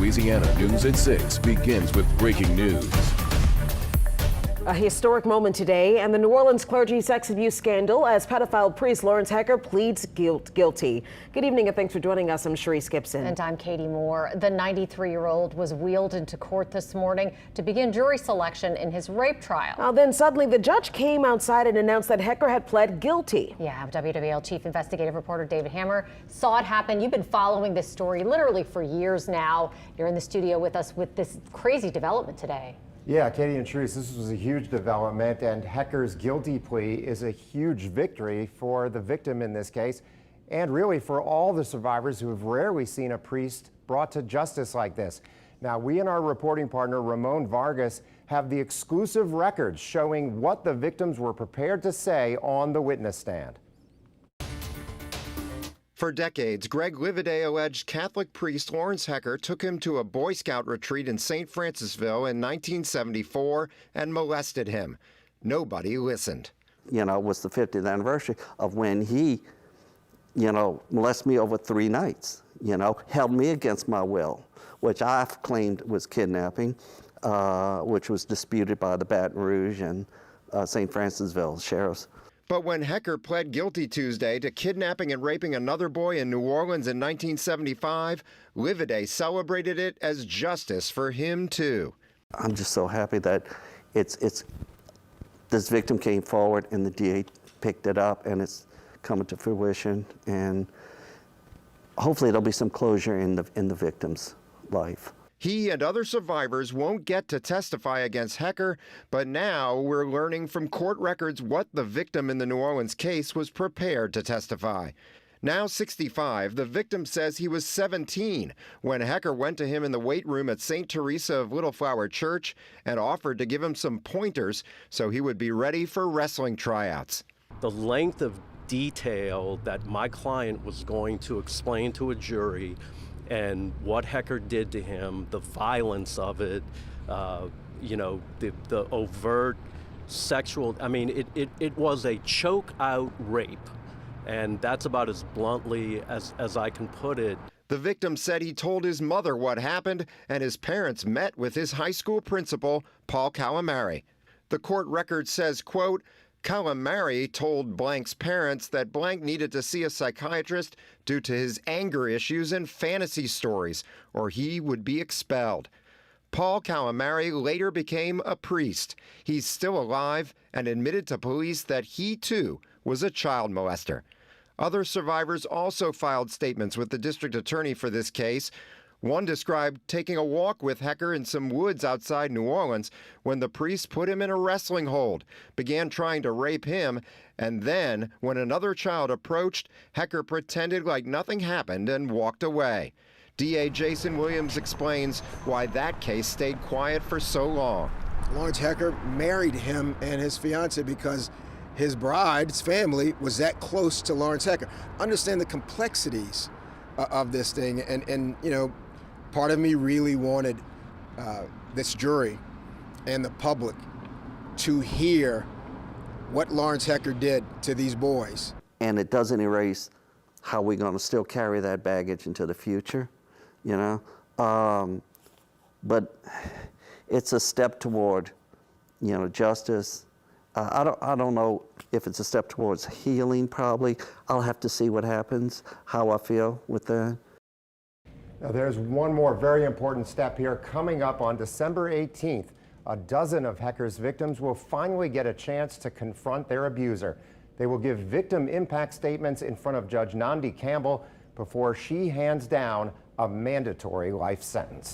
Louisiana News at 6 begins with breaking news. A historic moment today, and the New Orleans clergy sex abuse scandal as pedophile priest Lawrence Hecker pleads guilty. Good evening and thanks for joining us. I'm Cherise Gibson. And I'm Katie Moore. The 93-year-old was wheeled into court this morning to begin jury selection in his rape trial. Then suddenly the judge came outside and announced that Hecker had pled guilty. Yeah, WWL Chief Investigative Reporter David Hammer saw it happen. You've been following this story literally for years now. You're in the studio with us with this crazy development today. Yeah, Katie and Therese, this was a huge development, and Hecker's guilty plea is a huge victory for the victim in this case, and really for all the survivors who have rarely seen a priest brought to justice like this. Now, we and our reporting partner, Ramon Vargas, have the exclusive records showing what the victims were prepared to say on the witness stand. For decades, Greg Livaday alleged Catholic priest Lawrence Hecker took him to a Boy Scout retreat in St. Francisville in 1974 and molested him. Nobody listened. You know, it was the 50th anniversary of when he, molested me over 3 nights, held me against my will, which I've claimed was kidnapping, which was disputed by the Baton Rouge and St. Francisville sheriffs. But when Hecker pled guilty Tuesday to kidnapping and raping another boy in New Orleans in 1975, Livaday celebrated it as justice for him, too. I'm just so happy that this victim came forward and the DA picked it up and it's coming to fruition. And hopefully there'll be some closure in the victim's life. He and other survivors won't get to testify against Hecker, but now we're learning from court records what the victim in the New Orleans case was prepared to testify. Now 65, the victim says he was 17 when Hecker went to him in the weight room at St. Teresa of Little Flower Church and offered to give him some pointers so he would be ready for wrestling tryouts. The length of detail that my client was going to explain to a jury and what Hecker did to him, the violence of it, the overt sexual, it was a choke out rape. And that's about as bluntly as I can put it. The victim said he told his mother what happened and his parents met with his high school principal, Paul Calamari. The court record says, quote, Calamari told Blank's parents that Blank needed to see a psychiatrist due to his anger issues and fantasy stories, or he would be expelled. Paul Calamari later became a priest. He's still alive and admitted to police that he, too, was a child molester. Other survivors also filed statements with the district attorney for this case. One described taking a walk with Hecker in some woods outside New Orleans when the priest put him in a wrestling hold, began trying to rape him, and then, when another child approached, Hecker pretended like nothing happened and walked away. DA Jason Williams explains why that case stayed quiet for so long. Lawrence Hecker married him and his fiancée because his bride's family was that close to Lawrence Hecker. Understand the complexities of this thing, and part of me really wanted this jury and the public to hear what Lawrence Hecker did to these boys. And it doesn't erase how we're going to still carry that baggage into the future, but it's a step toward, justice. I don't know if it's a step towards healing, probably. I'll have to see what happens, how I feel with that. Now, there's one more very important step here coming up on December 18th. A dozen of Hecker's victims will finally get a chance to confront their abuser. They will give victim impact statements in front of Judge Nandi Campbell before she hands down a mandatory life sentence.